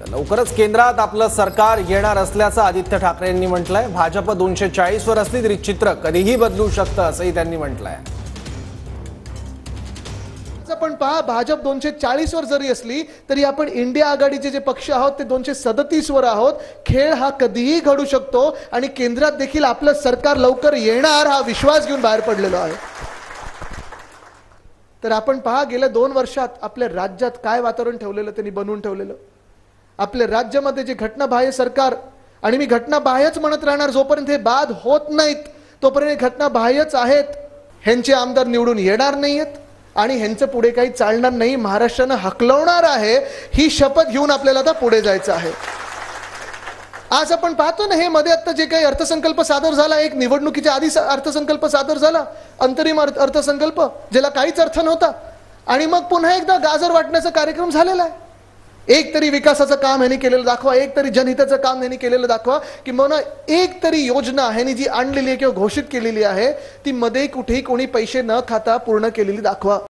लवकरच केंद्रात आपलं सरकार येणार असल्याचं आदित्य ठाकरेंनी म्हटलंय। भाजप 240 वर असली तरी चित्र कधीही बदलू शकतं असंही त्यांनी म्हटलंय। पण पहा, भाजप 240 वर जरी असली तरी आपण इंडिया आघाडीचे जे पक्ष आहोत ते 237 वर आहोत। खेळ हा कधीही घडू शकतो आणि केंद्रात देखील आपलं सरकार लवकर येणार हा विश्वास घेऊन बाहेर पडलेलो आहे। तर आपण पहा, गेल्या 2 वर्षात आपल्या राज्यात काय वातावरण ठेवलेलं त्यांनी बनवून ठेवलेलं। आपल्या राज्यामध्ये जे घटनाबाह्य सरकार, आणि मी घटनाबाह्यच म्हणत राहणार जोपर्यंत हे बाद होत नाहीत तोपर्यंत घटनाबाह्यच आहेत। ह्यांचे आमदार निवडून येणार नाहीत आणि ह्यांचं पुढे काही चालणार नाही। महाराष्ट्रानं हकलवणार आहे ही शपथ घेऊन आपल्याला आता पुढे जायचं आहे। आज आपण पाहतो ना, हे मध्ये आता जे काही अर्थसंकल्प सादर झाला, एक निवडणुकीच्या आधी अर्थसंकल्प सादर झाला, अंतरिम अर्थसंकल्प ज्याला काहीच अर्थ नव्हता, आणि मग पुन्हा एकदा गाजर वाटण्याचा कार्यक्रम झालेला आहे। एक तरी विकासाचं काम ह्यांनी केलेलं दाखवा, एक तरी जनहिताचं काम ह्यांनी केलेलं दाखवा, की मग एक तरी योजना ह्यांनी जी आणलेली आहे किंवा घोषित केलेली आहे ती मध्ये कुठेही कोणी पैसे न खाता पूर्ण केलेली दाखवा।